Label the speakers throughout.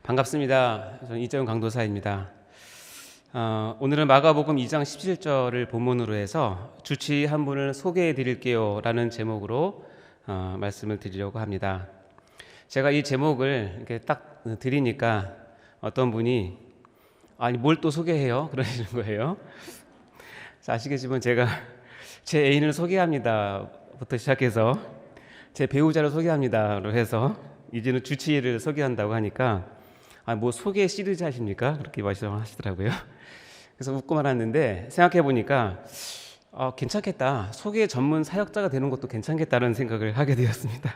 Speaker 1: 반갑습니다. 저는 이재용 강도사입니다. 오늘은 마가복음 2장 17절을 본문으로 해서 주치 한 분을 소개해 드릴게요 라는 제목으로 말씀을 드리려고 합니다. 제가 이 제목을 이렇게 딱 드리니까 어떤 분이 아니 뭘 또 소개해요? 그러시는 거예요. 아시겠지만 제가 제 애인을 소개합니다 부터 시작해서 제 배우자를 소개합니다로 해서 이제는 주치의를 소개한다고 하니까 뭐 소개 시리즈 하십니까? 그렇게 말씀하시더라고요. 그래서 웃고 말았는데 생각해 보니까 괜찮겠다. 소개 전문 사역자가 되는 것도 괜찮겠다는 생각을 하게 되었습니다.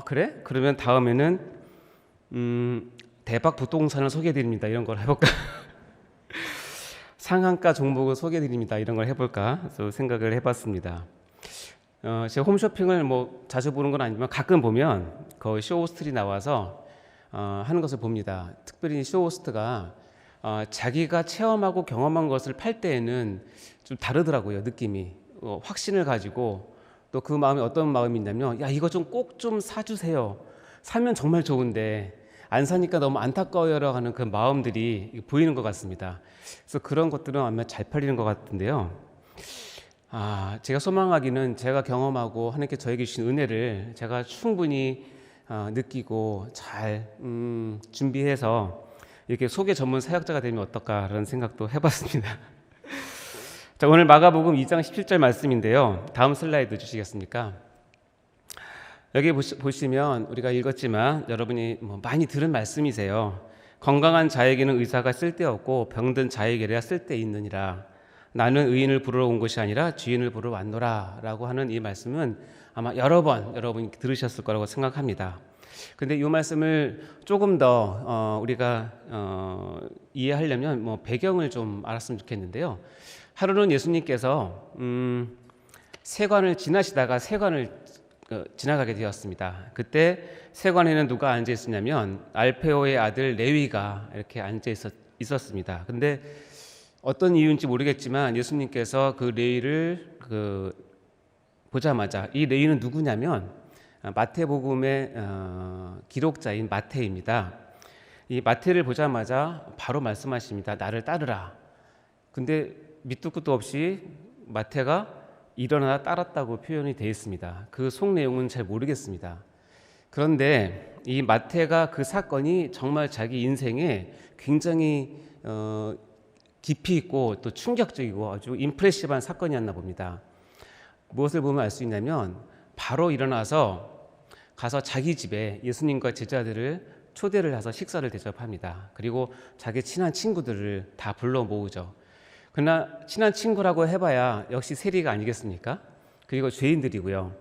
Speaker 1: 그래? 그러면 다음에는 대박 부동산을 소개해드립니다. 이런 걸 해볼까? 상한가 종목을 소개해드립니다. 이런 걸 해볼까? 그래서 생각을 해봤습니다. 제가 홈쇼핑을 뭐 자주 보는 건 아니지만 가끔 보면 거의 쇼호스트들이 나와서 하는 것을 봅니다. 특별히 쇼호스트가 자기가 체험하고 경험한 것을 팔 때에는 좀 다르더라고요. 느낌이 확신을 가지고 또 그 마음이 어떤 마음이 있냐면 야 이거 좀 꼭 좀 사주세요. 사면 정말 좋은데 안 사니까 너무 안타까워요 하는 그 마음들이 보이는 것 같습니다. 그래서 그런 것들은 아마 잘 팔리는 것 같은데요. 제가 소망하기는 제가 경험하고 하나님께 저에게 주신 은혜를 제가 충분히 느끼고 잘 준비해서 이렇게 소개 전문 사역자가 되면 어떨까라는 생각도 해봤습니다. 자, 오늘 마가복음 2장 17절 말씀인데요. 다음 슬라이드 주시겠습니까? 여기 보시면 우리가 읽었지만 여러분이 많이 들은 말씀이세요. 건강한 자에게는 의사가 쓸데없고 병든 자에게야 쓸데있느니라. 나는 의인을 부르러 온 것이 아니라 죄인을 부르러 왔노라 라고 하는 이 말씀은 아마 여러 번 여러분이 들으셨을 거라고 생각합니다. 근데 이 말씀을 조금 더 우리가 이해하려면 배경을 좀 알았으면 좋겠는데요. 하루는 예수님께서 세관을 지나시다가 세관을 지나가게 되었습니다. 그때 세관에는 누가 앉아 있었냐면 알페오의 아들 레위가 이렇게 앉아 있었습니다. 근데 어떤 이유인지 모르겠지만 예수님께서 그 레위를 보자마자 이 레위는 누구냐면 마태복음의 기록자인 마태입니다. 이 마태를 보자마자 바로 말씀하십니다. 나를 따르라. 근데 밑도 끝도 없이 마태가 일어나 따랐다고 표현이 되어 있습니다. 그 속 내용은 잘 모르겠습니다. 그런데 이 마태가 그 사건이 정말 자기 인생에 굉장히 깊이 있고 또 충격적이고 아주 임프레시브한 사건이었나 봅니다. 무엇을 보면 알 수 있냐면 바로 일어나서 가서 자기 집에 예수님과 제자들을 초대를 해서 식사를 대접합니다. 그리고 자기 친한 친구들을 다 불러 모으죠. 그러나 친한 친구라고 해봐야 역시 세리가 아니겠습니까? 그리고 죄인들이고요.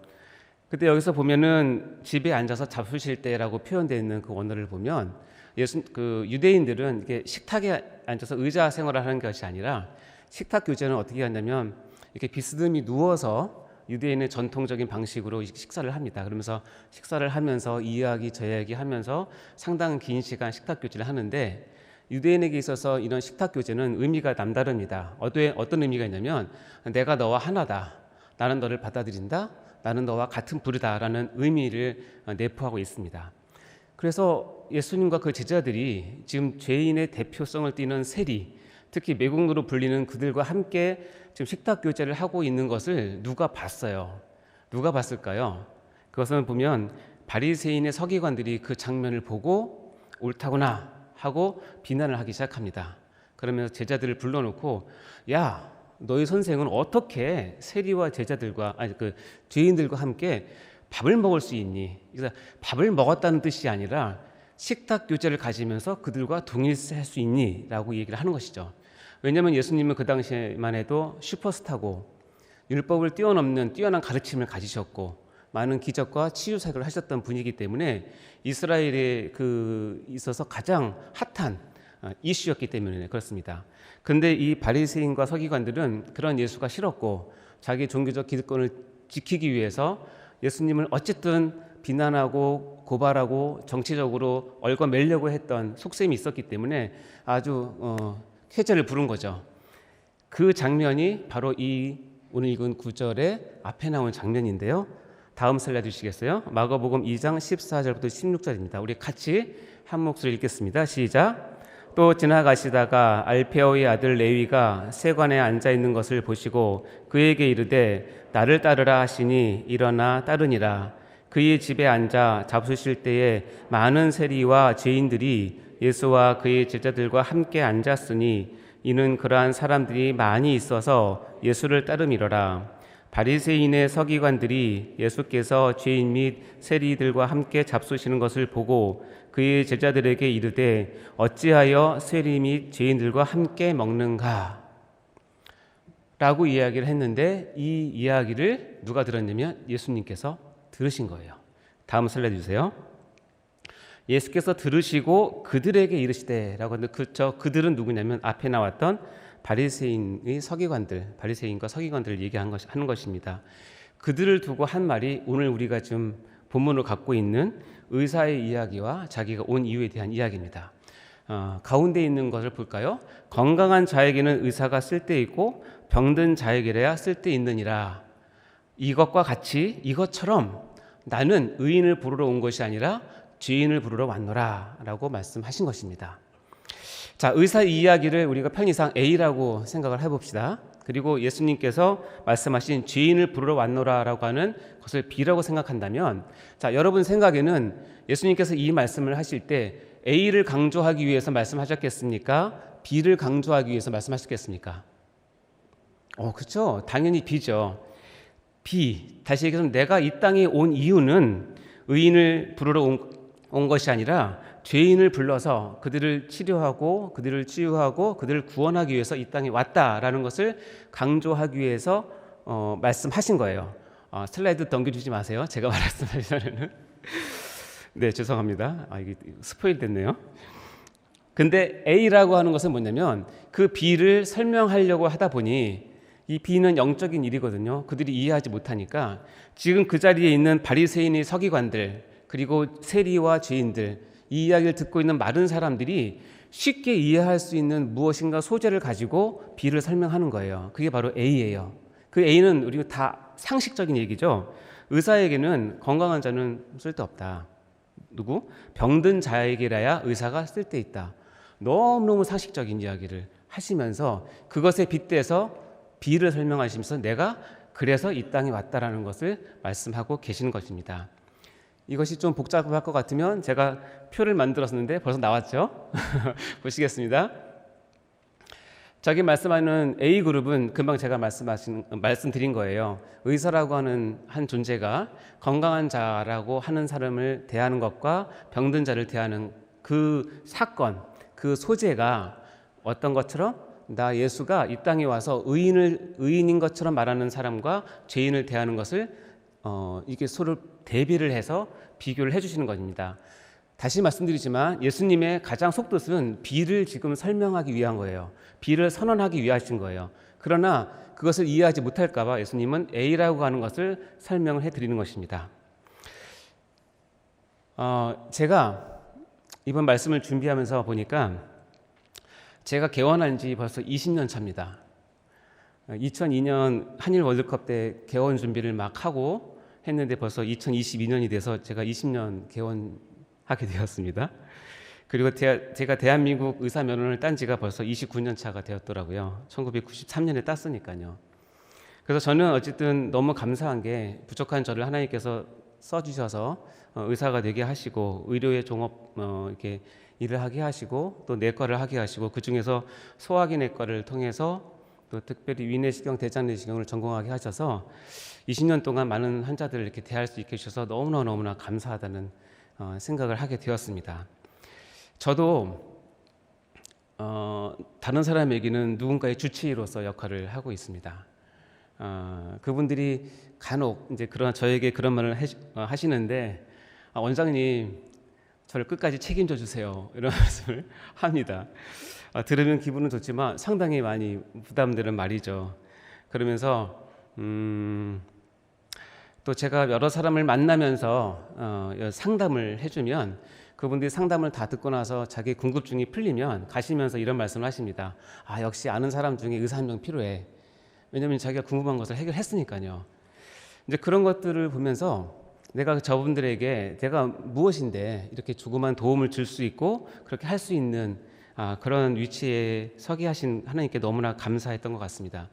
Speaker 1: 그때 여기서 보면은 집에 앉아서 잡수실 때라고 표현되어 있는 그 원어를 보면 유대인들은 이게 식탁에 앉아서 의자 생활을 하는 것이 아니라 식탁 교제는 어떻게 하냐면 이렇게 비스듬히 누워서 유대인의 전통적인 방식으로 식사를 합니다. 그러면서 식사를 하면서 이 이야기 저 이야기 하면서 상당히 긴 시간 식탁 교제를 하는데 유대인에게 있어서 이런 식탁 교제는 의미가 남다릅니다. 어떤 의미가 있냐면 내가 너와 하나다. 나는 너를 받아들인다. 나는 너와 같은 부류다라는 의미를 내포하고 있습니다. 그래서 예수님과 그 제자들이 지금 죄인의 대표성을 띠는 세리, 특히 매국노로 불리는 그들과 함께 지금 식탁 교제를 하고 있는 것을 누가 봤어요? 누가 봤을까요? 그것은 보면 바리새인의 서기관들이 그 장면을 보고 옳다구나 하고 비난을 하기 시작합니다. 그러면서 제자들을 불러놓고 야, 너희 선생은 어떻게 세리와 제자들과 죄인들과 함께 밥을 먹을 수 있니? 그래서 밥을 먹었다는 뜻이 아니라 식탁 교제를 가지면서 그들과 동일시할 수 있니? 라고 얘기를 하는 것이죠. 왜냐하면 예수님은 그 당시에만 해도 슈퍼스타고 율법을 뛰어넘는 뛰어난 가르침을 가지셨고 많은 기적과 치유 사역을 하셨던 분이기 때문에 이스라엘에 있어서 가장 핫한 이슈였기 때문에 그렇습니다. 그런데 이 바리새인과 서기관들은 그런 예수가 싫었고 자기 종교적 기득권을 지키기 위해서 예수님을 어쨌든 비난하고 고발하고 정치적으로 얽어매려고 했던 속셈이 있었기 때문에 아주 쾌재를 부른 거죠. 그 장면이 바로 이 오늘 읽은 9절의 앞에 나온 장면인데요. 다음 슬라이드 주시겠어요? 마가복음 2장 14절부터 16절입니다. 우리 같이 한 목소리 읽겠습니다. 시작. 또 지나가시다가 알페오의 아들 레위가 세관에 앉아 있는 것을 보시고 그에게 이르되 나를 따르라 하시니 일어나 따르니라. 그의 집에 앉아 잡수실 때에 많은 세리와 죄인들이 예수와 그의 제자들과 함께 앉았으니 이는 그러한 사람들이 많이 있어서 예수를 따름이로라. 바리새인의 서기관들이 예수께서 죄인 및 세리들과 함께 잡수시는 것을 보고 그의 제자들에게 이르되 어찌하여 세리 및 죄인들과 함께 먹는가? 라고 이야기를 했는데 이 이야기를 누가 들었냐면 예수님께서 들으신 거예요. 다음 슬라이드 주세요. 예수께서 들으시고 그들에게 이르시되라고 하는데 그들은 누구냐면 앞에 나왔던 바리새인의 서기관들, 바리새인과 서기관들을 하는 것입니다. 그들을 두고 한 말이 오늘 우리가 지금 본문으로 갖고 있는 의사의 이야기와 자기가 온 이유에 대한 이야기입니다. 가운데 있는 것을 볼까요? 건강한 자에게는 의사가 쓸데있고 병든 자에게야 쓸데있느니라. 이것과 같이 이것처럼 나는 의인을 부르러 온 것이 아니라 죄인을 부르러 왔노라 라고 말씀하신 것입니다. 자, 의사 이야기를 우리가 편의상 A라고 생각을 해봅시다. 그리고 예수님께서 말씀하신 죄인을 부르러 왔노라 라고 하는 것을 B라고 생각한다면, 자, 여러분 생각에는 예수님께서 이 말씀을 하실 때 A를 강조하기 위해서 말씀하셨겠습니까? B를 강조하기 위해서 말씀하셨겠습니까? 그렇죠. 당연히 B죠. B, 다시 얘기해서 내가 이 땅에 온 이유는 의인을 부르러 온 것이 아니라 죄인을 불러서 그들을 치료하고 그들을 치유하고 그들을 구원하기 위해서 이 땅에 왔다라는 것을 강조하기 위해서 말씀하신 거예요. 슬라이드 넘겨주지 마세요. 제가 말씀하시면은 네, 죄송합니다. 이게 스포일 됐네요. 근데 A라고 하는 것은 뭐냐면 그 B를 설명하려고 하다 보니 이 B는 영적인 일이거든요. 그들이 이해하지 못하니까 지금 그 자리에 있는 바리새인의 서기관들 그리고 세리와 죄인들 이 이야기를 듣고 있는 많은 사람들이 쉽게 이해할 수 있는 무엇인가 소재를 가지고 B를 설명하는 거예요. 그게 바로 A예요. 그 A는 우리가 다 상식적인 얘기죠. 의사에게는 건강한 자는 쓸데없다. 누구? 병든 자에게라야 의사가 쓸데있다. 너무너무 상식적인 이야기를 하시면서 그것에 빗대서 B를 설명하시면서 내가 그래서 이 땅에 왔다라는 것을 말씀하고 계시는 것입니다. 이것이 좀 복잡할 것 같으면 제가 표를 만들었는데 벌써 나왔죠? 보시겠습니다. 저기 말씀하는 A그룹은 금방 제가 말씀드린 거예요. 의사라고 하는 한 존재가 건강한 자라고 하는 사람을 대하는 것과 병든 자를 대하는 그 사건, 그 소재가 어떤 것처럼 나 예수가 이 땅에 와서 의인인 것처럼 말하는 사람과 죄인을 대하는 것을 이게 서로 대비를 해서 비교를 해주시는 것입니다. 다시 말씀드리지만 예수님의 가장 속뜻은 B를 지금 설명하기 위한 거예요. B를 선언하기 위하신 거예요. 그러나 그것을 이해하지 못할까 봐 예수님은 A라고 하는 것을 설명을 해드리는 것입니다. 제가 이번 말씀을 준비하면서 보니까 제가 개원한 지 벌써 20년 차입니다. 2002년 한일 월드컵 때 개원 준비를 막 하고 했는데 벌써 2022년이 돼서 제가 20년 개원하게 되었습니다. 그리고 제가 대한민국 의사 면허를 딴 지가 벌써 29년 차가 되었더라고요. 1993년에 땄으니까요. 그래서 저는 어쨌든 너무 감사한 게 부족한 저를 하나님께서 써주셔서 의사가 되게 하시고 의료의 종업 이렇게 일을 하게 하시고 또 내과를 하게 하시고 그 중에서 소화기 내과를 통해서 또 특별히 위내시경, 대장내시경을 전공하게 하셔서 20년 동안 많은 환자들을 이렇게 대할 수 있게 해주셔서 너무나 감사하다는 생각을 하게 되었습니다. 저도 다른 사람에게는 누군가의 주치의로서 역할을 하고 있습니다. 그분들이 간혹 이제 저에게 그런 말을 하시는데 원장님 저를 끝까지 책임져 주세요 이런 말씀을 합니다. 들으면 기분은 좋지만 상당히 많이 부담되는 말이죠. 그러면서 또 제가 여러 사람을 만나면서 상담을 해주면 그분들이 상담을 다 듣고 나서 자기 궁금증이 풀리면 가시면서 이런 말씀을 하십니다. 역시 아는 사람 중에 의사 한 명 필요해. 왜냐하면 자기가 궁금한 것을 해결했으니까요. 이제 그런 것들을 보면서 내가 저분들에게 내가 무엇인데 이렇게 조그만 도움을 줄 수 있고 그렇게 할 수 있는 그런 위치에 서게 하신 하나님께 너무나 감사했던 것 같습니다.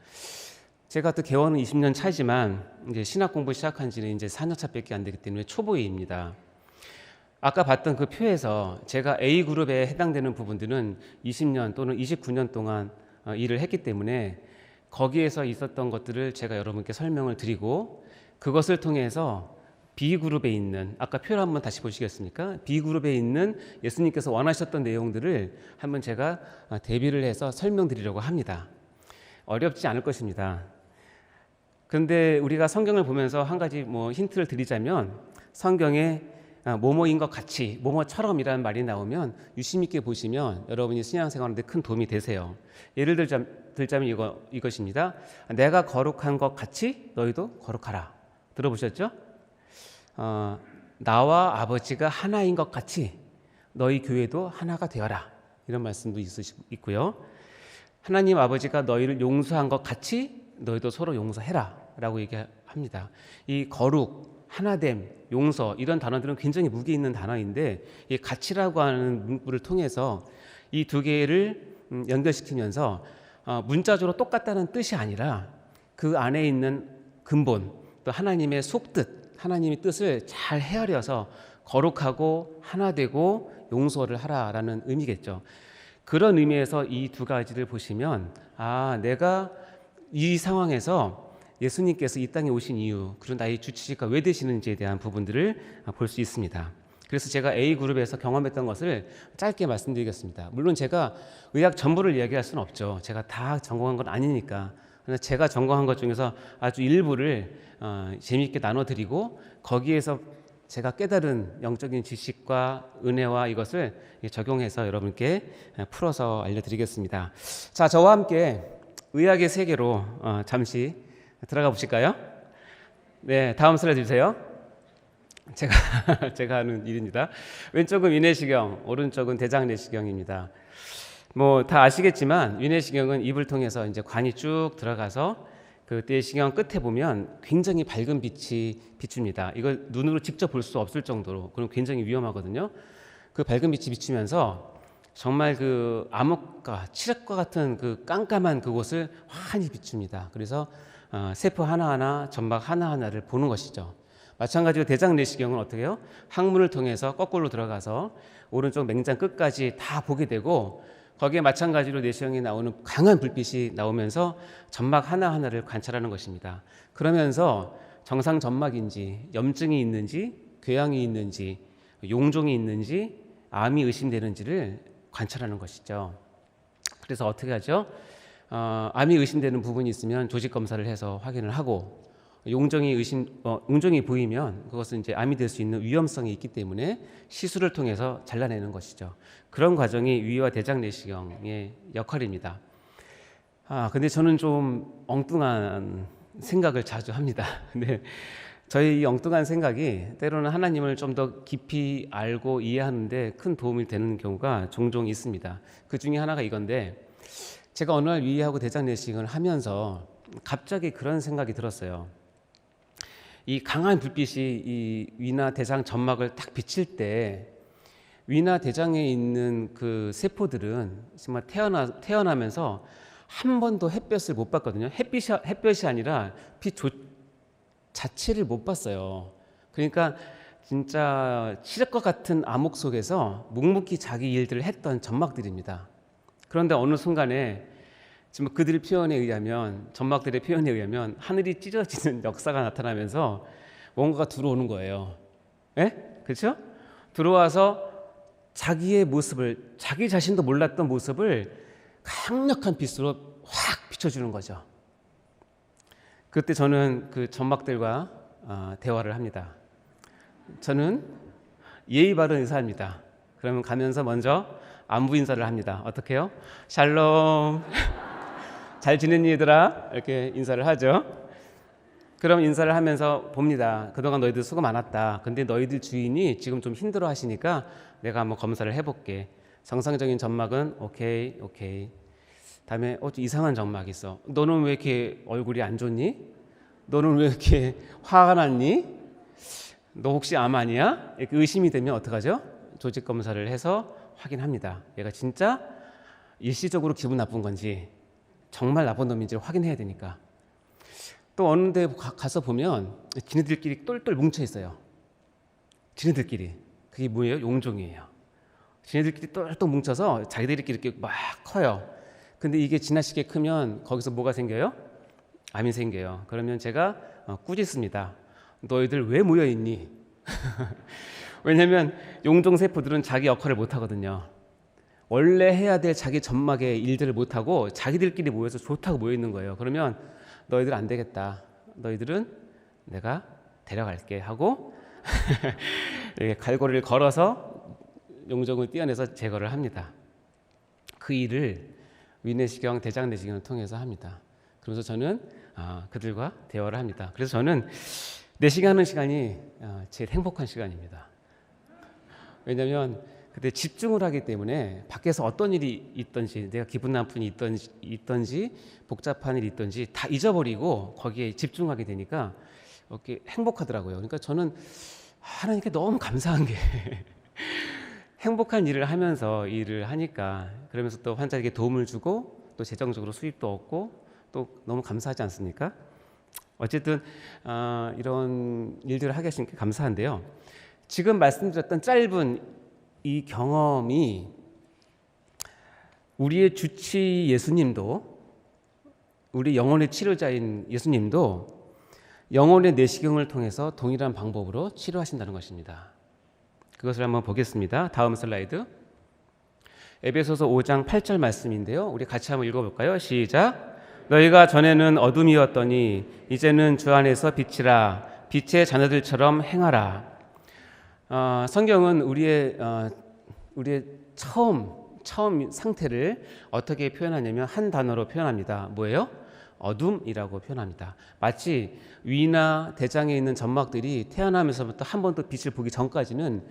Speaker 1: 제가 또 개원은 20년 차지만 이제 신학 공부 시작한 지는 이제 4년 차밖에 안 되기 때문에 초보입니다. 아까 봤던 그 표에서 제가 A 그룹에 해당되는 부분들은 20년 또는 29년 동안 일을 했기 때문에 거기에서 있었던 것들을 제가 여러분께 설명을 드리고 그것을 통해서 B그룹에 있는 아까 표를 한번 다시 보시겠습니까? B그룹에 있는 예수님께서 원하셨던 내용들을 한번 제가 대비를 해서 설명드리려고 합니다. 어렵지 않을 것입니다. 그런데 우리가 성경을 보면서 한 가지 힌트를 드리자면 성경에 뭐뭐인 것 같이 뭐뭐처럼이라는 말이 나오면 유심 있게 보시면 여러분이 신앙생활하는데 큰 도움이 되세요. 예를 들자면 이것입니다. 내가 거룩한 것 같이 너희도 거룩하라. 들어보셨죠? 나와 아버지가 하나인 것 같이 너희 교회도 하나가 되어라. 이런 말씀도 있고요. 하나님 아버지가 너희를 용서한 것 같이 너희도 서로 용서해라 라고 얘기합니다. 이 거룩, 하나됨, 용서 이런 단어들은 굉장히 무게 있는 단어인데 이 가치라고 하는 문구를 통해서 이 두 개를 연결시키면서 문자적으로 똑같다는 뜻이 아니라 그 안에 있는 근본 또 하나님의 속뜻 하나님의 뜻을 잘 헤아려서 거룩하고 하나되고 용서를 하라라는 의미겠죠. 그런 의미에서 이 두 가지를 보시면 내가 이 상황에서 예수님께서 이 땅에 오신 이유 그리고 나의 주치의가 왜 되시는지에 대한 부분들을 볼 수 있습니다. 그래서 제가 A그룹에서 경험했던 것을 짧게 말씀드리겠습니다. 물론 제가 의학 전부를 이야기할 수는 없죠. 제가 다 전공한 건 아니니까. 그래서 제가 전공한 것 중에서 아주 일부를 재미있게 나눠드리고 거기에서 제가 깨달은 영적인 지식과 은혜와 이것을 적용해서 여러분께 풀어서 알려드리겠습니다. 자, 저와 함께 의학의 세계로 잠시 들어가 보실까요? 네, 다음 슬라이드 주세요. 제가 하는 일입니다. 왼쪽은 위내시경, 오른쪽은 대장내시경입니다. 다 아시겠지만 위내시경은 입을 통해서 이제 관이 쭉 들어가서 그 내시경 끝에 보면 굉장히 밝은 빛이 비춥니다. 이걸 눈으로 직접 볼 수 없을 정도로 그럼 굉장히 위험하거든요. 그 밝은 빛이 비추면서 정말 그 암흑과 칠흑과 같은 그 깜깜한 그곳을 환히 비춥니다. 그래서 세포 하나하나 점막 하나하나를 보는 것이죠. 마찬가지로 대장 내시경은 어떻게 해요? 항문을 통해서 거꾸로 들어가서 오른쪽 맹장 끝까지 다 보게 되고 거기에 마찬가지로 내시경에 나오는 강한 불빛이 나오면서 점막 하나하나를 관찰하는 것입니다. 그러면서 정상 점막인지 염증이 있는지 궤양이 있는지 용종이 있는지 암이 의심되는지를 관찰하는 것이죠. 그래서 어떻게 하죠? 암이 의심되는 부분이 있으면 조직 검사를 해서 확인을 하고 용종이 보이면 그것은 이제 암이 될 수 있는 위험성이 있기 때문에 시술을 통해서 잘라내는 것이죠. 그런 과정이 위와 대장 내시경의 역할입니다. 근데 저는 좀 엉뚱한 생각을 자주 합니다. 근데 저희 이 엉뚱한 생각이 때로는 하나님을 좀 더 깊이 알고 이해하는데 큰 도움이 되는 경우가 종종 있습니다. 그 중에 하나가 이건데 제가 어느 날 위하고 대장 내시경을 하면서 갑자기 그런 생각이 들었어요. 이 강한 불빛이 이 위나 대장 점막을 딱 비칠 때 위나 대장에 있는 그 세포들은 정말 태어나면서 한 번도 햇볕을 못 봤거든요. 햇볕이 아니라 빛 자체를 못 봤어요. 그러니까 진짜 칠흑과 같은 암흑 속에서 묵묵히 자기 일들을 했던 점막들입니다. 그런데 어느 순간에 지금 그들의 표현에 의하면 점막들의 표현에 의하면 하늘이 찢어지는 역사가 나타나면서 뭔가가 들어오는 거예요. 그렇죠? 들어와서 자기의 모습을 자기 자신도 몰랐던 모습을 강력한 빛으로 확 비춰주는 거죠. 그때 저는 그 점막들과 대화를 합니다. 저는 예의 바른 의사입니다. 그러면 가면서 먼저 안부 인사를 합니다. 어떻게 해요? 샬롬. 잘 지냈니 얘들아? 이렇게 인사를 하죠. 그럼 인사를 하면서 봅니다. 그동안 너희들 수고 많았다. 근데 너희들 주인이 지금 좀 힘들어 하시니까 내가 한번 검사를 해볼게. 정상적인 점막은 오케이. 다음에 좀 이상한 점막이 있어. 너는 왜 이렇게 얼굴이 안 좋니? 너는 왜 이렇게 화가 났니? 너 혹시 암 아니야? 이렇게 의심이 되면 어떡하죠? 조직 검사를 해서 확인합니다. 얘가 진짜 일시적으로 기분 나쁜 건지 정말 나쁜 놈인지 확인해야 되니까. 또 어느 데 가서 보면 지네들끼리 똘똘 뭉쳐 있어요. 지네들끼리. 그게 뭐예요? 용종이에요. 지네들끼리 똘똘 뭉쳐서 자기들끼리 이렇게 막 커요. 근데 이게 지나치게 크면 거기서 뭐가 생겨요? 암이 생겨요. 그러면 제가 꾸짖습니다. 너희들 왜 모여 있니? 왜냐면 용종 세포들은 자기 역할을 못 하거든요. 원래 해야 될 자기 점막의 일들을 못 하고 자기들끼리 모여서 좋다고 모여 있는 거예요. 그러면 너희들 안 되겠다. 너희들은 내가 데려갈게 하고 갈고리를 걸어서 용종을 떼어내서 제거를 합니다. 그 일을 위내시경, 대장내시경을 통해서 합니다. 그래서 저는 그들과 대화를 합니다. 그래서 저는 내시경하는 시간이 제일 행복한 시간입니다. 왜냐하면 그때 집중을 하기 때문에 밖에서 어떤 일이 있든지 내가 기분 나쁜 일이 있든지 복잡한 일이 있든지 다 잊어버리고 거기에 집중하게 되니까 이렇게 행복하더라고요. 그러니까 저는 하나님께 너무 감사한 게 행복한 일을 하면서 일을 하니까 그러면서 또 환자에게 도움을 주고 또 재정적으로 수입도 얻고 또 너무 감사하지 않습니까? 어쨌든 이런 일들을 하게 하시니까 감사한데요. 지금 말씀드렸던 짧은 이 경험이 우리의 주치 예수님도 우리 영혼의 치료자인 예수님도 영혼의 내시경을 통해서 동일한 방법으로 치료하신다는 것입니다. 그것을 한번 보겠습니다. 다음 슬라이드. 에베소서 5장 8절 말씀인데요. 우리 같이 한번 읽어볼까요? 시작. 너희가 전에는 어둠이었더니 이제는 주 안에서 빛이라. 빛의 자녀들처럼 행하라. 성경은 우리의 처음 상태를 어떻게 표현하냐면 한 단어로 표현합니다. 뭐예요? 어둠이라고 표현합니다. 마치 위나 대장에 있는 점막들이 태어나면서부터 한 번도 빛을 보기 전까지는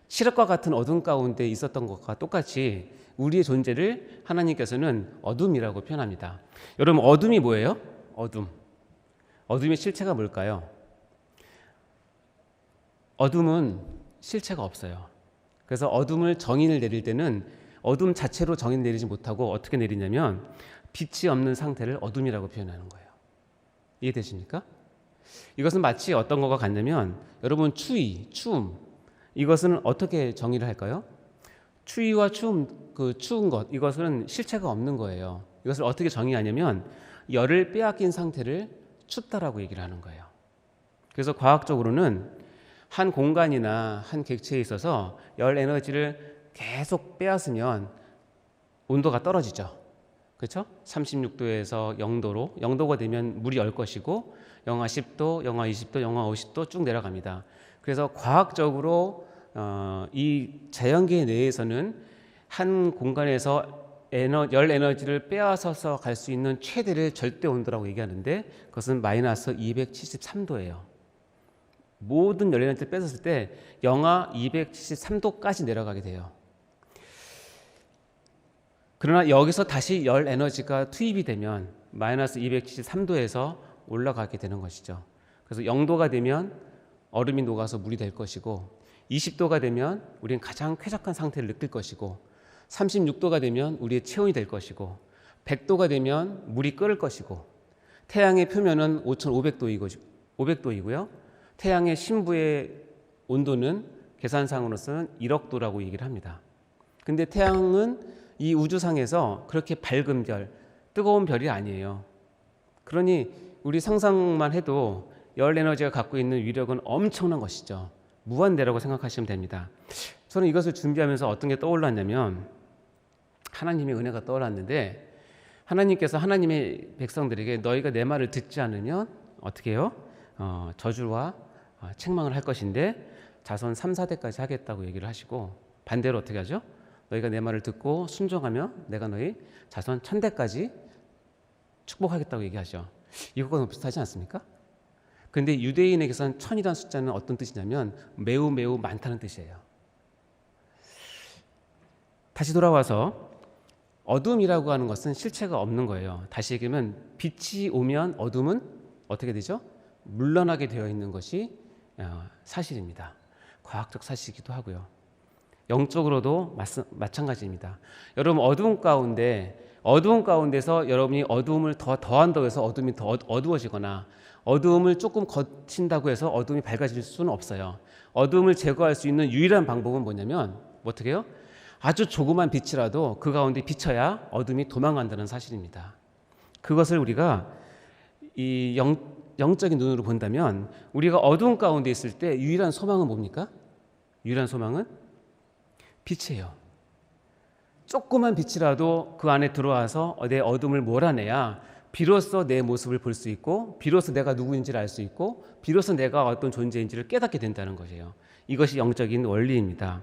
Speaker 1: 칠흑과 같은 어둠 가운데 있었던 것과 똑같이 우리의 존재를 하나님께서는 어둠이라고 표현합니다. 여러분, 어둠이 뭐예요? 어둠의 실체가 뭘까요? 어둠은 실체가 없어요. 그래서 어둠을 정의를 내릴 때는 어둠 자체로 정의를 내리지 못하고 어떻게 내리냐면 빛이 없는 상태를 어둠이라고 표현하는 거예요. 이해되십니까? 이것은 마치 어떤 것과 같냐면 여러분 추움 이것은 어떻게 정의를 할까요? 추위와 추운 것 이것은 실체가 없는 거예요. 이것을 어떻게 정의하냐면 열을 빼앗긴 상태를 춥다라고 얘기를 하는 거예요. 그래서 과학적으로는 한 공간이나 한 객체에 있어서 열 에너지를 계속 빼앗으면 온도가 떨어지죠. 그렇죠? 36도에서 0도로 0도가 되면 물이 얼 것이고 영하 10도, 영하 20도, 영하 50도 쭉 내려갑니다. 그래서 과학적으로 이 자연계 내에서는 한 공간에서 열 에너지를 빼앗아서 갈 수 있는 최대를 절대 온도라고 얘기하는데 그것은 마이너스 273도예요. 모든 열 에너지를 뺏었을 때 영하 273도까지 내려가게 돼요. 그러나 여기서 다시 열 에너지가 투입이 되면 마이너스 273도에서 올라가게 되는 것이죠. 그래서 0도가 되면 얼음이 녹아서 물이 될 것이고 20도가 되면 우리는 가장 쾌적한 상태를 느낄 것이고 36도가 되면 우리의 체온이 될 것이고 100도가 되면 물이 끓을 것이고 태양의 표면은 500도이고요. 태양의 심부의 온도는 계산상으로서는 1억 도라고 얘기를 합니다. 근데 태양은 이 우주상에서 그렇게 밝은 별, 뜨거운 별이 아니에요. 그러니 우리 상상만 해도 열 에너지가 갖고 있는 위력은 엄청난 것이죠. 무한대라고 생각하시면 됩니다. 저는 이것을 준비하면서 어떤 게 떠올랐냐면 하나님의 은혜가 떠올랐는데 하나님께서 하나님의 백성들에게 너희가 내 말을 듣지 않으면 어떻게 해요? 저주와 책망을 할 것인데 자손 3, 4대까지 하겠다고 얘기를 하시고 반대로 어떻게 하죠? 너희가 내 말을 듣고 순종하면 내가 너희 자손 1000대까지 축복하겠다고 얘기하죠. 이것과 비슷하지 않습니까? 근데 유대인에게선 1000이라는 숫자는 어떤 뜻이냐면 매우 매우 많다는 뜻이에요. 다시 돌아와서 어둠이라고 하는 것은 실체가 없는 거예요. 다시 얘기하면 빛이 오면 어둠은 어떻게 되죠? 물러나게 되어 있는 것이 사실입니다. 과학적 사실이기도 하고요. 영적으로도 마찬가지입니다. 여러분 어두운 가운데서 여러분이 어두움을 더 더한다고 해서 어둠이 더 어두워지거나 어두움을 조금 거친다고 해서 어둠이 밝아질 수는 없어요. 어둠을 제거할 수 있는 유일한 방법은 뭐냐면 어떻게 해요? 아주 조그만 빛이라도 그 가운데 비쳐야 어둠이 도망간다는 사실입니다. 그것을 우리가 이 영적인 눈으로 본다면 우리가 어두운 가운데 있을 때 유일한 소망은 뭡니까? 유일한 소망은 빛이에요. 조그만 빛이라도 그 안에 들어와서 내 어둠을 몰아내야 비로소 내 모습을 볼 수 있고 비로소 내가 누구인지를 알 수 있고 비로소 내가 어떤 존재인지를 깨닫게 된다는 것이에요. 이것이 영적인 원리입니다.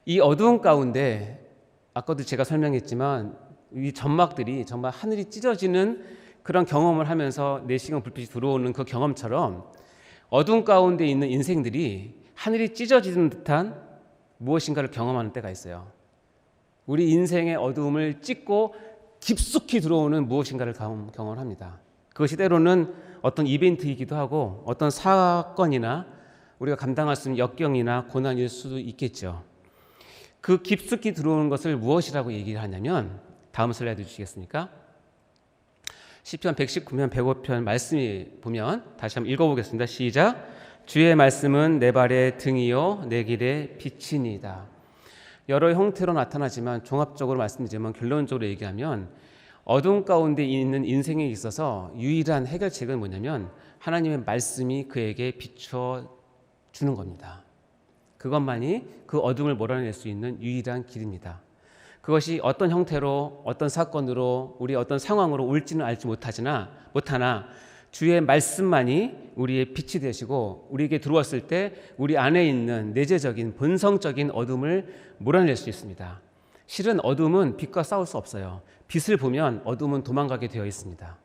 Speaker 1: 이 어두운 가운데 아까도 제가 설명했지만 이 점막들이 정말 하늘이 찢어지는 그런 경험을 하면서 내시경 불빛이 들어오는 그 경험처럼 어두운 가운데 있는 인생들이 하늘이 찢어지는 듯한 무엇인가를 경험하는 때가 있어요. 우리 인생의 어두움을 찢고 깊숙이 들어오는 무엇인가를 경험합니다. 그것이 때로는 어떤 이벤트이기도 하고 어떤 사건이나 우리가 감당할 수 있는 역경이나 고난일 수도 있겠죠. 그 깊숙이 들어오는 것을 무엇이라고 얘기를 하냐면 다음 슬라이드 주시겠습니까? 시편 119편 105편 말씀이 보면 다시 한번 읽어보겠습니다. 시작. 주의 말씀은 내 발의 등이요 내 길의 빛이니이다. 여러 형태로 나타나지만 종합적으로 말씀드리면 결론적으로 얘기하면 어두운 가운데 있는 인생에 있어서 유일한 해결책은 뭐냐면 하나님의 말씀이 그에게 비춰주는 겁니다. 그것만이 그 어둠을 몰아낼 수 있는 유일한 길입니다. 그것이 어떤 형태로 어떤 사건으로 우리 어떤 상황으로 올지는 알지 못하나 주의 말씀만이 우리의 빛이 되시고 우리에게 들어왔을 때 우리 안에 있는 내재적인 본성적인 어둠을 몰아낼 수 있습니다. 실은 어둠은 빛과 싸울 수 없어요. 빛을 보면 어둠은 도망가게 되어 있습니다.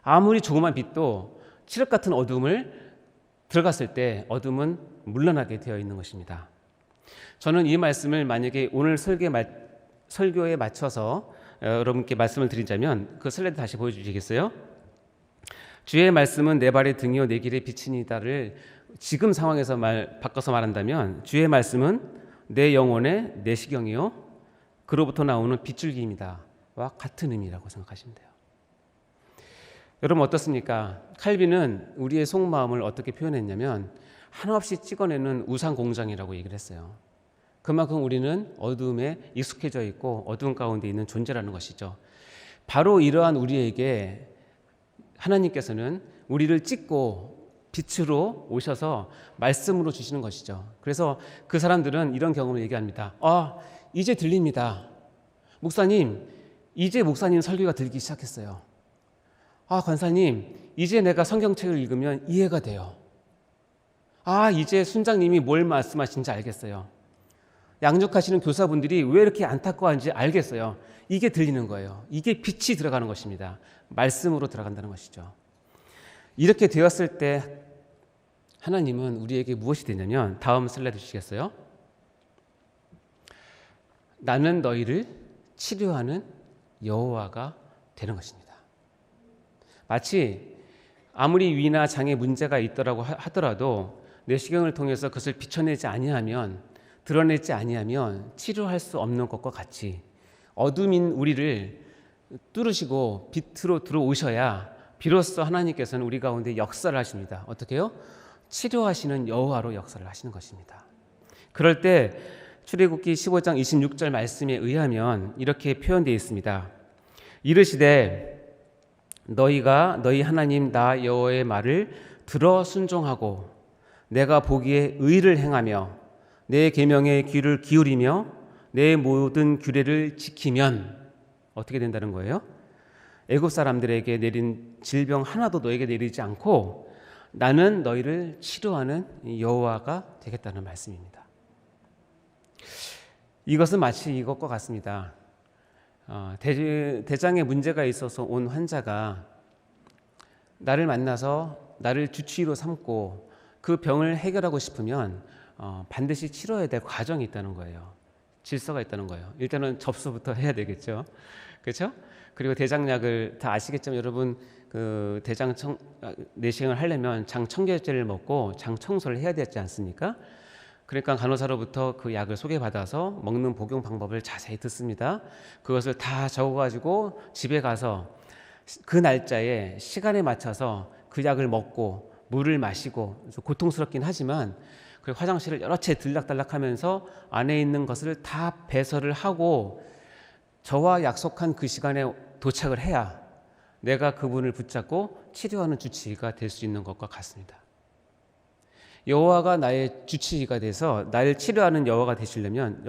Speaker 1: 아무리 조그만 빛도 칠흑 같은 어둠을 들어갔을 때 어둠은 물러나게 되어 있는 것입니다. 저는 이 말씀을 만약에 오늘 설교에 맞춰서 여러분께 말씀을 드리자면 그 슬라이드 다시 보여주시겠어요? 주의 말씀은 내 발의 등이요 내 길의 빛이니다를 지금 상황에서 바꿔서 말한다면 주의 말씀은 내 영혼의 내시경이요 그로부터 나오는 빗줄기입니다 와 같은 의미라고 생각하시면 돼요. 여러분 어떻습니까? 칼빈은 우리의 속마음을 어떻게 표현했냐면 한없이 찍어내는 우상 공장이라고 얘기를 했어요. 그만큼 우리는 어두움에 익숙해져 있고 어두운 가운데 있는 존재라는 것이죠. 바로 이러한 우리에게 하나님께서는 우리를 찍고 빛으로 오셔서 말씀으로 주시는 것이죠. 그래서 그 사람들은 이런 경험을 얘기합니다. 이제 들립니다. 목사님, 이제 목사님 설교가 들리기 시작했어요. 권사님, 이제 내가 성경책을 읽으면 이해가 돼요. 이제 순장님이 뭘 말씀하시는지 알겠어요. 양육하시는 교사분들이 왜 이렇게 안타까워하는지 알겠어요. 이게 들리는 거예요. 이게 빛이 들어가는 것입니다. 말씀으로 들어간다는 것이죠. 이렇게 되었을 때 하나님은 우리에게 무엇이 되냐면 다음 슬라이드 주시겠어요? 나는 너희를 치료하는 여호와가 되는 것입니다. 마치 아무리 위나 장에 문제가 있더라고 하더라도 내시경을 통해서 그것을 비춰내지 아니하면 드러내지 아니하면 치료할 수 없는 것과 같이 어둠인 우리를 뚫으시고 빛으로 들어오셔야 비로소 하나님께서는 우리 가운데 역사를 하십니다. 어떻게 해요? 치료하시는 여호와로 역사를 하시는 것입니다. 그럴 때 출애굽기 15장 26절 말씀에 의하면 이렇게 표현되어 있습니다. 이르시되 너희가 너희 하나님 나 여호와의 말을 들어 순종하고 내가 보기에 의를 행하며 내 계명에 귀를 기울이며 내 모든 규례를 지키면 어떻게 된다는 거예요? 애굽 사람들에게 내린 질병 하나도 너에게 내리지 않고 나는 너희를 치료하는 여호와가 되겠다는 말씀입니다. 이것은 마치 이것과 같습니다. 대장에 문제가 있어서 온 환자가 나를 만나서 나를 주치의로 삼고 그 병을 해결하고 싶으면 반드시 치러야 될 과정이 있다는 거예요. 질서가 있다는 거예요. 일단은 접수부터 해야 되겠죠. 그렇죠? 그리고 대장약을 다 아시겠지만 여러분 그 내시경을 하려면 장청결제를 먹고 장 청소를 해야 되지 않습니까? 그러니까 간호사로부터 그 약을 소개받아서 먹는 복용 방법을 자세히 듣습니다. 그것을 다 적어가지고 집에 가서 그 날짜에 시간에 맞춰서 그 약을 먹고 물을 마시고, 고통스럽긴 하지만 그 화장실을 여러 채 들락달락하면서 안에 있는 것을 다 배설을 하고 저와 약속한 그 시간에 도착을 해야 내가 그분을 붙잡고 치료하는 주치의가 될 수 있는 것과 같습니다. 여호와가 나의 주치의가 돼서 나를 치료하는 여호와가 되시려면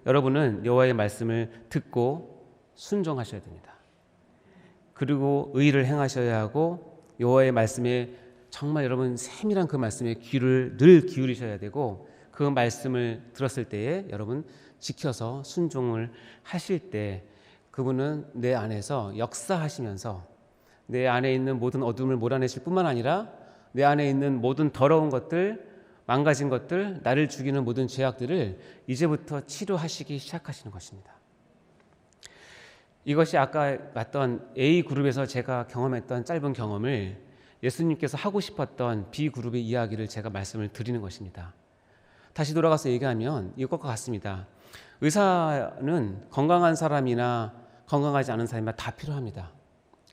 Speaker 1: 여러분은 여호와의 말씀을 듣고 순종하셔야 됩니다. 그리고 의를 행하셔야 하고 여호와의 말씀에 정말 여러분 세밀한 그 말씀에 귀를 늘 기울이셔야 되고, 그 말씀을 들었을 때에 여러분 지켜서 순종을 하실 때 그분은 내 안에서 역사하시면서 내 안에 있는 모든 어둠을 몰아내실 뿐만 아니라 내 안에 있는 모든 더러운 것들, 망가진 것들, 나를 죽이는 모든 죄악들을 이제부터 치료하시기 시작하시는 것입니다. 이것이 아까 봤던 A그룹에서 제가 경험했던 짧은 경험을 예수님께서 하고 싶었던 B그룹의 이야기를 제가 말씀을 드리는 것입니다. 다시 돌아가서 얘기하면 이것과 같습니다. 의사는 건강한 사람이나 건강하지 않은 사람이나 다 필요합니다.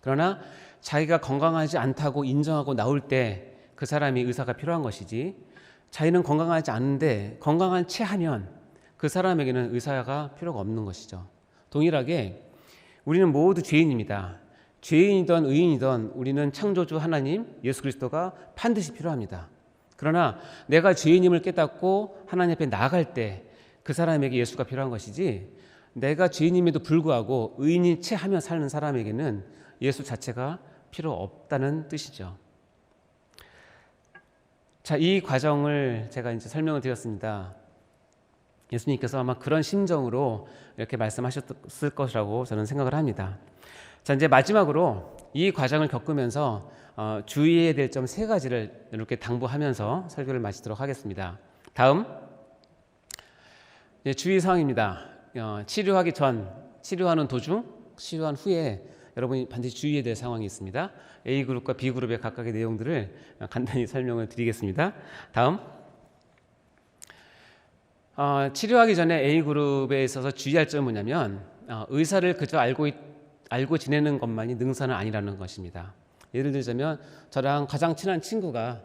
Speaker 1: 그러나 자기가 건강하지 않다고 인정하고 나올 때 그 사람이 의사가 필요한 것이지, 자기는 건강하지 않은데 건강한 채 하면 그 사람에게는 의사가 필요가 없는 것이죠. 동일하게 우리는 모두 죄인입니다. 죄인이든 의인이든 우리는 창조주 하나님 예수 그리스도가 반드시 필요합니다. 그러나 내가 죄인임을 깨닫고 하나님 앞에 나아갈 때 그 사람에게 예수가 필요한 것이지, 내가 죄인임에도 불구하고 의인인 채 하며 사는 사람에게는 예수 자체가 필요 없다는 뜻이죠. 자, 이 과정을 제가 이제 설명을 드렸습니다. 예수님께서 아마 그런 심정으로 이렇게 말씀하셨을 것이라고 저는 생각을 합니다. 자, 이제 마지막으로 이 과정을 겪으면서 주의해야 될 점 3가지를 이렇게 당부하면서 설교를 마치도록 하겠습니다. 다음, 주의사항입니다. 치료하기 전, 치료하는 도중, 치료한 후에 여러분이 반드시 주의해야 될 상황이 있습니다. A그룹과 B그룹의 각각의 내용들을 간단히 설명을 드리겠습니다. 다음, 치료하기 전에 A그룹에 있어서 주의할 점은 뭐냐면 의사를 그저 알고 지내는 것만이 능사는 아니라는 것입니다. 예를 들자면 저랑 가장 친한 친구가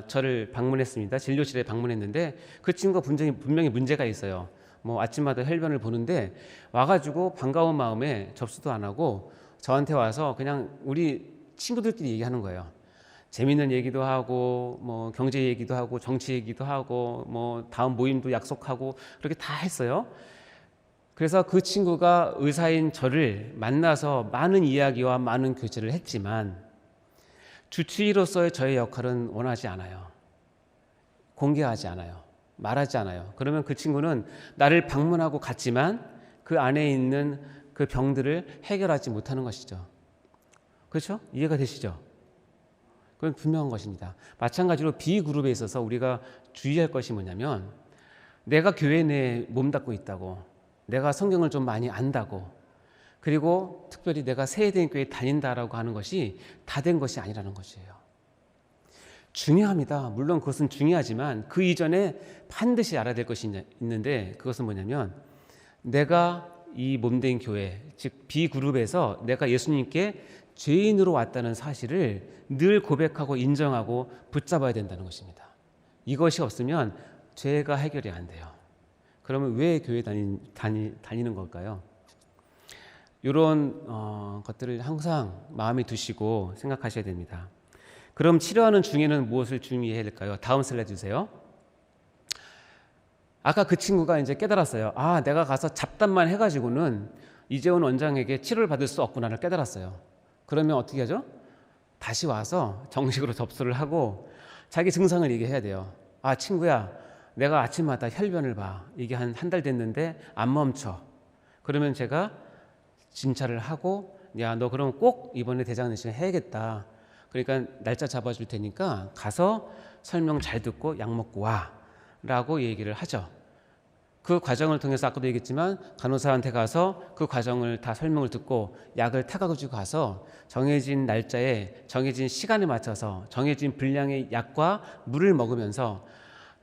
Speaker 1: 저를 방문했습니다. 진료실에 방문했는데 그 친구가 분명히 문제가 있어요. 뭐 아침마다 혈변을 보는데 와가지고 반가운 마음에 접수도 안 하고 저한테 와서 그냥 우리 친구들끼리 얘기하는 거예요. 재밌는 얘기도 하고 뭐 경제 얘기도 하고 정치 얘기도 하고 뭐 다음 모임도 약속하고 그렇게 다 했어요. 그래서 그 친구가 의사인 저를 만나서 많은 이야기와 많은 교제를 했지만 주치의로서의 저의 역할은 원하지 않아요. 공개하지 않아요. 말하지 않아요. 그러면 그 친구는 나를 방문하고 갔지만 그 안에 있는 그 병들을 해결하지 못하는 것이죠. 그렇죠? 이해가 되시죠? 그건 분명한 것입니다. 마찬가지로 B그룹에 있어서 우리가 주의할 것이 뭐냐면 내가 교회 내에 몸담고 있다고, 내가 성경을 좀 많이 안다고, 그리고 특별히 내가 세대인 교회에 다닌다라고 하는 것이 다 된 것이 아니라는 것이에요. 중요합니다. 물론 그것은 중요하지만 그 이전에 반드시 알아야 될 것이 있는데, 그것은 뭐냐면 내가 이 몸된 교회, 즉 B그룹에서 내가 예수님께 죄인으로 왔다는 사실을 늘 고백하고 인정하고 붙잡아야 된다는 것입니다. 이것이 없으면 죄가 해결이 안 돼요. 그러면 왜 교회 다니는 걸까요? 이런 것들을 항상 마음에 두시고 생각하셔야 됩니다. 그럼 치료하는 중에는 무엇을 중요해야 될까요? 다음 슬라이드 주세요. 아까 그 친구가 이제 깨달았어요. 내가 가서 잡담만 해가지고는 이재원 원장에게 치료를 받을 수 없구나를 깨달았어요. 그러면 어떻게 하죠? 다시 와서 정식으로 접수를 하고 자기 증상을 얘기해야 돼요. 친구야, 내가 아침마다 혈변을 봐. 이게 한 달 됐는데 안 멈춰. 그러면 제가 진찰을 하고, 야, 너 그럼 꼭 이번에 대장내시경 해야겠다. 그러니까 날짜 잡아줄 테니까 가서 설명 잘 듣고 약 먹고 와 라고 얘기를 하죠. 그 과정을 통해서 아까도 얘기했지만 간호사한테 가서 그 과정을 다 설명을 듣고 약을 타가지고 가서 정해진 날짜에 정해진 시간에 맞춰서 정해진 분량의 약과 물을 먹으면서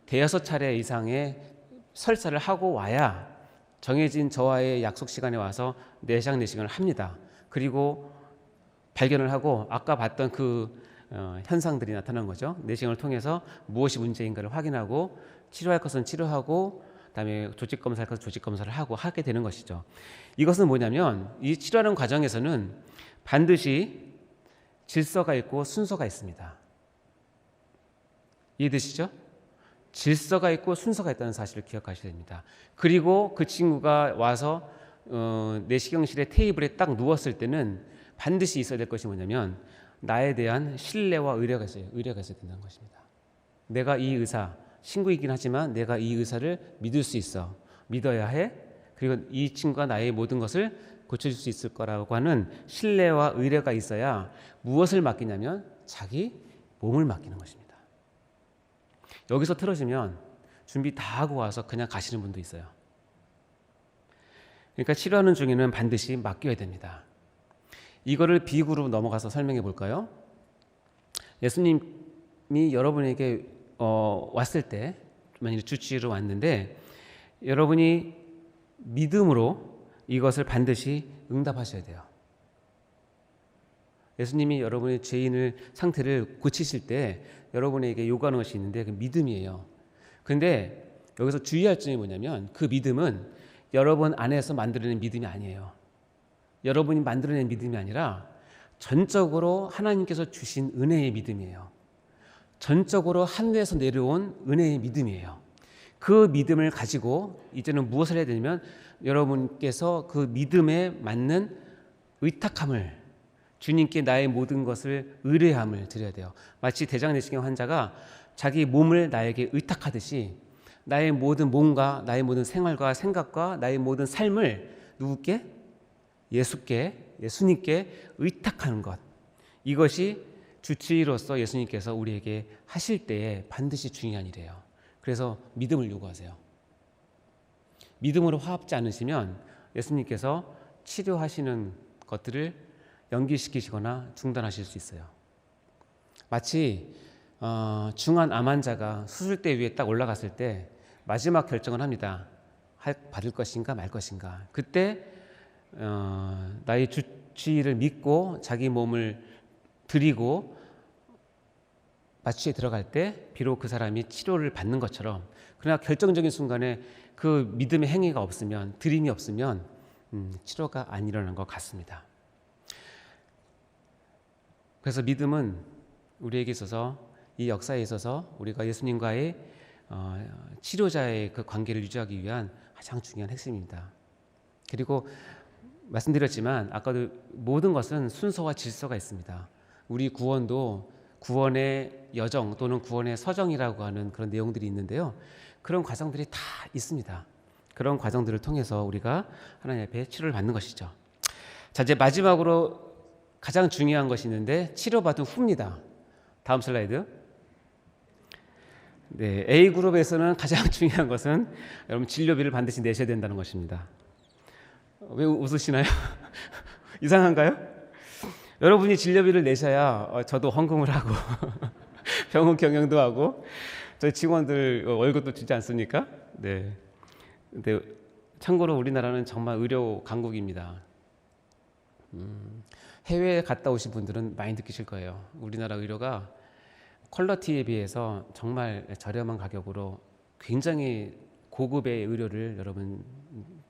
Speaker 1: 대여섯 차례 이상의 설사를 하고 와야 정해진 저와의 약속 시간에 와서 내시경을 합니다. 그리고 발견을 하고 아까 봤던 그 현상들이 나타나는 거죠. 내시경을 통해서 무엇이 문제인가를 확인하고 치료할 것은 치료하고 그다음에 조직 검사할 것은 조직 검사를 하게 되는 것이죠. 이것은 뭐냐면 이 치료하는 과정에서는 반드시 질서가 있고 순서가 있습니다. 이해되시죠? 질서가 있고 순서가 있다는 사실을 기억하셔야 됩니다. 그리고 그 친구가 와서 내시경실의 테이블에 딱 누웠을 때는 반드시 있어야 될 것이 뭐냐면 나에 대한 신뢰와 의뢰가 있어야 된다는 것입니다. 내가 이 의사, 친구이긴 하지만 내가 이 의사를 믿을 수 있어. 믿어야 해. 그리고 이 친구가 나의 모든 것을 고쳐줄 수 있을 거라고 하는 신뢰와 의뢰가 있어야 무엇을 맡기냐면 자기 몸을 맡기는 것입니다. 여기서 틀어지면 준비 다 하고 와서 그냥 가시는 분도 있어요. 그러니까 치료하는 중에는 반드시 맡겨야 됩니다. 이거를 비유로 넘어가서 설명해 볼까요? 예수님이 여러분에게 왔을 때 만약에 주치의로 왔는데 여러분이 믿음으로 이것을 반드시 응답하셔야 돼요. 예수님이 여러분의 죄인의 상태를 고치실 때 여러분에게 요구하는 것이 있는데 그 믿음이에요. 그런데 여기서 주의할 점이 뭐냐면 그 믿음은 여러분 안에서 만들어낸 믿음이 아니에요. 여러분이 만들어낸 믿음이 아니라 전적으로 하나님께서 주신 은혜의 믿음이에요. 전적으로 하늘에서 내려온 은혜의 믿음이에요. 그 믿음을 가지고 이제는 무엇을 해야 되냐면 여러분께서 그 믿음에 맞는 의탁함을 주님께 나의 모든 것을 의뢰함을 드려야 돼요. 마치 대장내시경 환자가 자기 몸을 나에게 의탁하듯이 나의 모든 몸과 나의 모든 생활과 생각과 나의 모든 삶을 누구께? 예수님께 의탁하는 것. 이것이 주치의로서 예수님께서 우리에게 하실 때에 반드시 중요한 일이에요. 그래서 믿음을 요구하세요. 믿음으로 화합지 않으시면 예수님께서 치료하시는 것들을 연기시키시거나 중단하실 수 있어요. 마치 중한 암 환자가 수술대 위에 딱 올라갔을 때 마지막 결정을 합니다. 받을 것인가 말 것인가. 그때 나의 주치의를 믿고 자기 몸을 드리고 마취에 들어갈 때 비록 그 사람이 치료를 받는 것처럼 그러나 결정적인 순간에 그 믿음의 행위가 없으면 드림이 없으면 치료가 안 일어난 것 같습니다. 그래서 믿음은 우리에게 있어서 이 역사에 있어서 우리가 예수님과의 치료자의 그 관계를 유지하기 위한 가장 중요한 핵심입니다. 그리고 말씀드렸지만 아까도 모든 것은 순서와 질서가 있습니다. 우리 구원도 구원의 여정 또는 구원의 서정이라고 하는 그런 내용들이 있는데요. 그런 과정들이 다 있습니다. 그런 과정들을 통해서 우리가 하나님 앞에 치료를 받는 것이죠. 자, 이제 마지막으로 가장 중요한 것이 있는데 치료받은 후입니다. 다음 슬라이드. 네, A그룹에서는 가장 중요한 것은 여러분 진료비를 반드시 내셔야 된다는 것입니다. 왜 웃으시나요? 이상한가요? 여러분이 진료비를 내셔야 저도 헌금을 하고 병원 경영도 하고 저희 직원들 월급도 주지 않습니까? 네. 근데 참고로 우리나라는 정말 의료 강국입니다. 해외에 갔다 오신 분들은 많이 느끼실 거예요. 우리나라 의료가 퀄리티에 비해서 정말 저렴한 가격으로 굉장히 고급의 의료를 여러분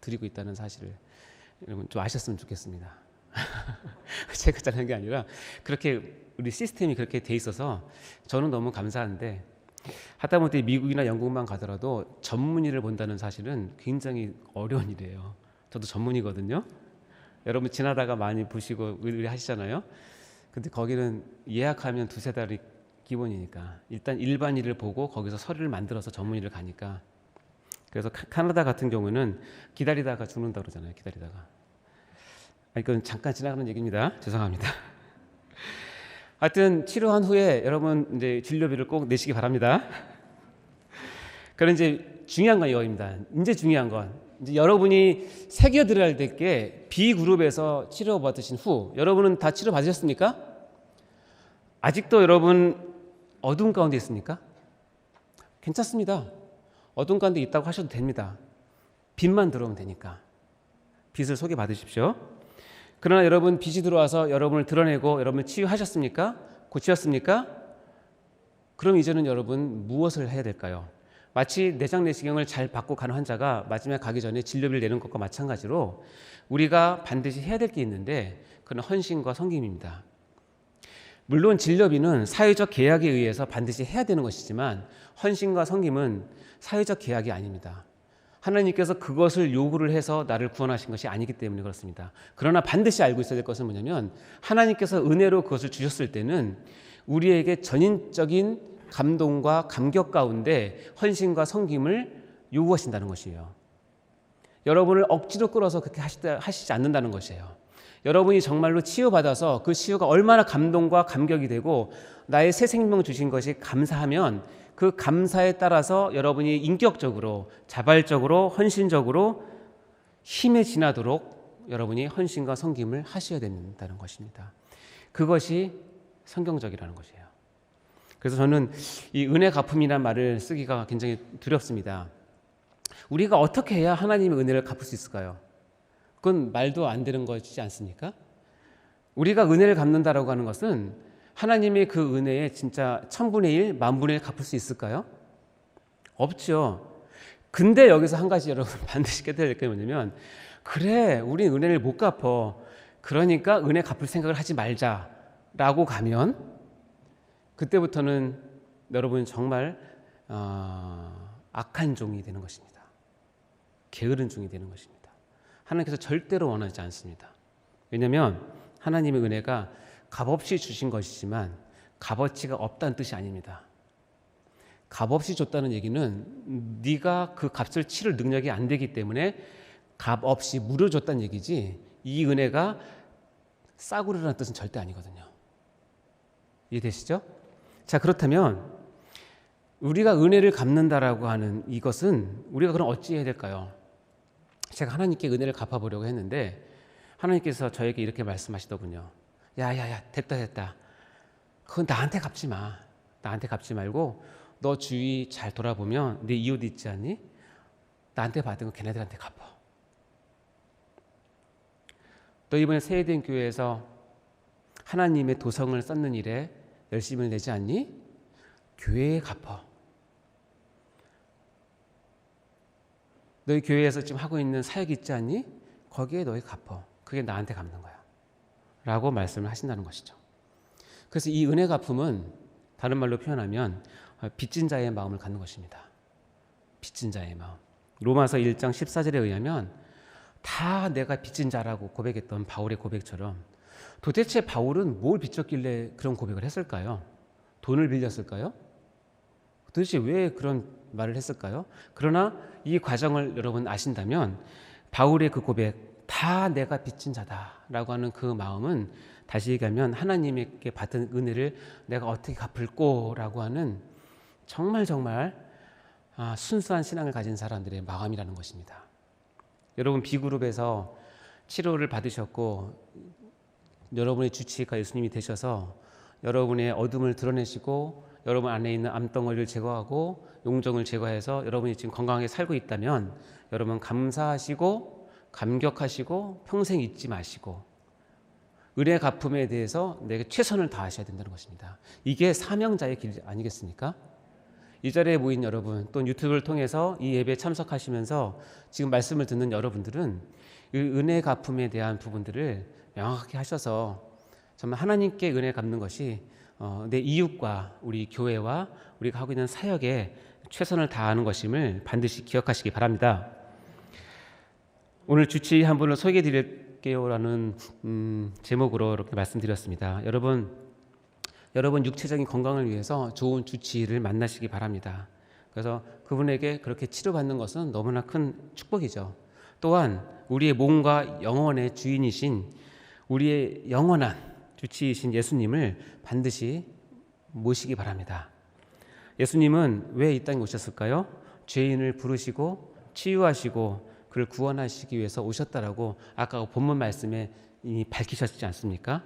Speaker 1: 드리고 있다는 사실을 여러분 좀 아셨으면 좋겠습니다. 제가 잘하는 게 아니라 그렇게 우리 시스템이 그렇게 돼 있어서 저는 너무 감사한데 하다못해 미국이나 영국만 가더라도 전문의를 본다는 사실은 굉장히 어려운 일이에요. 저도 전문의거든요. 여러분 지나다가 많이 보시고 의뢰하시잖아요. 근데 거기는 예약하면 2-3달이 기본이니까 일단 일반의를 보고 거기서 서류를 만들어서 전문의를 가니까 그래서 캐나다 같은 경우는 기다리다가 죽는다고 그러잖아요. 기다리다가. 이건 잠깐 지나가는 얘기입니다. 죄송합니다. 하여튼 치료한 후에 여러분 이제 진료비를 꼭 내시기 바랍니다. 그런 이제 중요한 건 이거입니다. 이제 중요한 건 이제 여러분이 새겨 들어야 될 게 B그룹에서 치료 받으신 후 여러분은 다 치료 받으셨습니까? 아직도 여러분 어둠 가운데 있습니까? 괜찮습니다. 어둠 가운데 있다고 하셔도 됩니다. 빛만 들어오면 되니까. 빛을 소개받으십시오. 그러나 여러분 빛이 들어와서 여러분을 드러내고 여러분을 치유하셨습니까? 고치셨습니까? 그럼 이제는 여러분 무엇을 해야 될까요? 마치 내장 내시경을 잘 받고 가는 환자가 마지막에 가기 전에 진료비를 내는 것과 마찬가지로 우리가 반드시 해야 될 게 있는데 그건 헌신과 섬김입니다. 물론 진료비는 사회적 계약에 의해서 반드시 해야 되는 것이지만 헌신과 섬김은 사회적 계약이 아닙니다. 하나님께서 그것을 요구를 해서 나를 구원하신 것이 아니기 때문에 그렇습니다. 그러나 반드시 알고 있어야 될 것은 뭐냐면 하나님께서 은혜로 그것을 주셨을 때는 우리에게 전인적인 감동과 감격 가운데 헌신과 섬김을 요구하신다는 것이에요. 여러분을 억지로 끌어서 그렇게 하시지 않는다는 것이에요. 여러분이 정말로 치유받아서 그 치유가 얼마나 감동과 감격이 되고 나의 새 생명 주신 것이 감사하면 그 감사에 따라서 여러분이 인격적으로 자발적으로 헌신적으로 힘에 지나도록 여러분이 헌신과 섬김을 하셔야 된다는 것입니다. 그것이 성경적이라는 것이에요. 그래서 저는 이 은혜 갚음이라는 말을 쓰기가 굉장히 두렵습니다. 우리가 어떻게 해야 하나님의 은혜를 갚을 수 있을까요? 그건 말도 안 되는 것이지 않습니까? 우리가 은혜를 갚는다라고 하는 것은 하나님의 그 은혜에 진짜 1000분의 1, 10,000분의 1 갚을 수 있을까요? 없죠. 근데 여기서 한 가지 여러분 반드시 깨달아야 될 게 뭐냐면 그래 우리 은혜를 못 갚어 그러니까 은혜 갚을 생각을 하지 말자라고 가면 그때부터는 여러분 정말 악한 종이 되는 것입니다. 게으른 종이 되는 것입니다. 하나님께서 절대로 원하지 않습니다. 왜냐하면 하나님의 은혜가 값없이 주신 것이지만 값어치가 없다는 뜻이 아닙니다. 값없이 줬다는 얘기는 네가 그 값을 치를 능력이 안 되기 때문에 값없이 무료 줬다는 얘기지 이 은혜가 싸구려라는 뜻은 절대 아니거든요. 이해되시죠? 자, 그렇다면 우리가 은혜를 갚는다라고 하는 이것은 우리가 그럼 어찌해야 될까요? 제가 하나님께 은혜를 갚아보려고 했는데 하나님께서 저에게 이렇게 말씀하시더군요. 야야야 됐다. 그건 나한테 갚지 마. 나한테 갚지 말고 너 주위 잘 돌아보면 네 이웃 있지 않니? 나한테 받은 거 걔네들한테 갚아. 너 이번에 세해된 교회에서 하나님의 도성을 쌓는 일에 열심을 내지 않니? 교회에 갚아. 너희 교회에서 지금 하고 있는 사역 있지 않니? 거기에 너희 갚아. 그게 나한테 갚는 거야. 라고 말씀을 하신다는 것이죠. 그래서 이 은혜 갚음은 다른 말로 표현하면 빚진 자의 마음을 갖는 것입니다. 빚진 자의 마음. 로마서 1장 14절에 의하면 다 내가 빚진 자라고 고백했던 바울의 고백처럼 도대체 바울은 뭘 빚졌길래 그런 고백을 했을까요? 돈을 빌렸을까요? 도대체 왜 그런 말을 했을까요? 그러나 이 과정을 여러분 아신다면 바울의 그 고백, 다 내가 빚진 자다라고 하는 그 마음은 다시 얘기하면 하나님께 받은 은혜를 내가 어떻게 갚을꼬라고 하는 정말 순수한 신앙을 가진 사람들의 마음이라는 것입니다. 여러분 B그룹에서 치료를 받으셨고 여러분의 주치의가 예수님이 되셔서 여러분의 어둠을 드러내시고 여러분 안에 있는 암덩어리를 제거하고 용종을 제거해서 여러분이 지금 건강하게 살고 있다면 여러분 감사하시고 감격하시고 평생 잊지 마시고 은혜 갚음에 대해서 내게 최선을 다하셔야 된다는 것입니다. 이게 사명자의 길 아니겠습니까? 이 자리에 모인 여러분 또 유튜브를 통해서 이 예배에 참석하시면서 지금 말씀을 듣는 여러분들은 이 은혜 갚음에 대한 부분들을 명확하게 하셔서 정말 하나님께 은혜 갚는 것이 내 이웃과 우리 교회와 우리가 하고 있는 사역에 최선을 다하는 것임을 반드시 기억하시기 바랍니다. 오늘 주치의 한 분을 소개해 드릴게요라는 제목으로 이렇게 말씀드렸습니다. 여러분 육체적인 건강을 위해서 좋은 주치의를 만나시기 바랍니다. 그래서 그분에게 그렇게 치료받는 것은 너무나 큰 축복이죠. 또한 우리의 몸과 영혼의 주인이신 우리의 영원한 주치의신 예수님을 반드시 모시기 바랍니다. 예수님은 왜 이 땅에 오셨을까요? 죄인을 부르시고 치유하시고 그를 구원하시기 위해서 오셨다라고 아까 본문 말씀에 이미 밝히셨지 않습니까?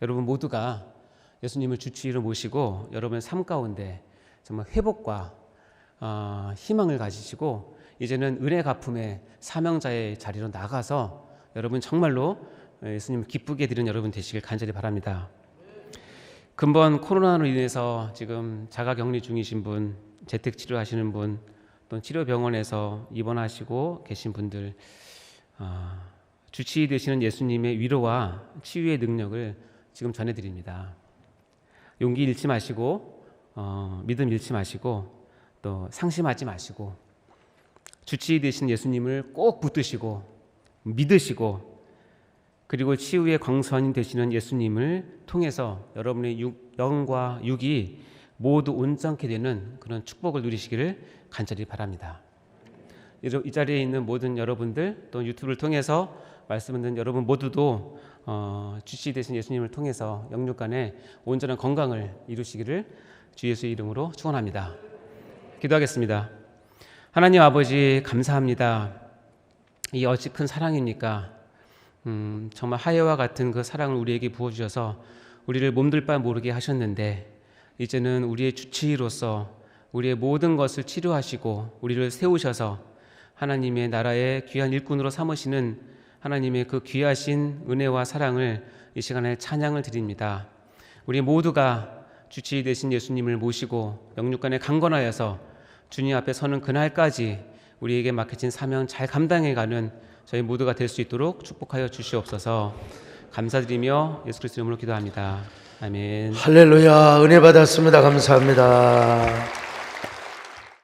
Speaker 1: 여러분 모두가 예수님을 주치의로 모시고 여러분의 삶 가운데 정말 회복과 희망을 가지시고 이제는 은혜 갚음의 사명자의 자리로 나가서 여러분 정말로 예수님을 기쁘게 드리는 여러분 되시길 간절히 바랍니다. 근본 코로나로 인해서 지금 자가격리 중이신 분, 재택치료하시는 분, 또 치료병원에서 입원하시고 계신 분들, 주치의 되시는 예수님의 위로와 치유의 능력을 지금 전해드립니다. 용기 잃지 마시고 믿음 잃지 마시고 또 상심하지 마시고 주치의 되신 예수님을 꼭 붙드시고 믿으시고 그리고 치유의 광선이 되시는 예수님을 통해서 여러분의 영과 육이 모두 온전케 되는 그런 축복을 누리시기를 간절히 바랍니다. 이 자리에 있는 모든 여러분들 또 유튜브를 통해서 말씀 듣는 여러분 모두도 주치의 되신 예수님을 통해서 영육간에 온전한 건강을 이루시기를 주 예수의 이름으로 축원합니다. 기도하겠습니다. 하나님 아버지 감사합니다. 이 어찌 큰 사랑입니까? 정말 하예와 같은 그 사랑을 우리에게 부어주셔서 우리를 몸둘 바 모르게 하셨는데 이제는 우리의 주치의로서 우리의 모든 것을 치료하시고 우리를 세우셔서 하나님의 나라의 귀한 일꾼으로 삼으시는 하나님의 그 귀하신 은혜와 사랑을 이 시간에 찬양을 드립니다. 우리 모두가 주치의 되신 예수님을 모시고 영육간에 강건하여서 주님 앞에 서는 그날까지 우리에게 맡겨진 사명 잘 감당해가는 저희 모두가 될 수 있도록 축복하여 주시옵소서. 감사드리며 예수 그리스도 이름으로 기도합니다. 아멘.
Speaker 2: 할렐루야. 은혜 받았습니다. 감사합니다.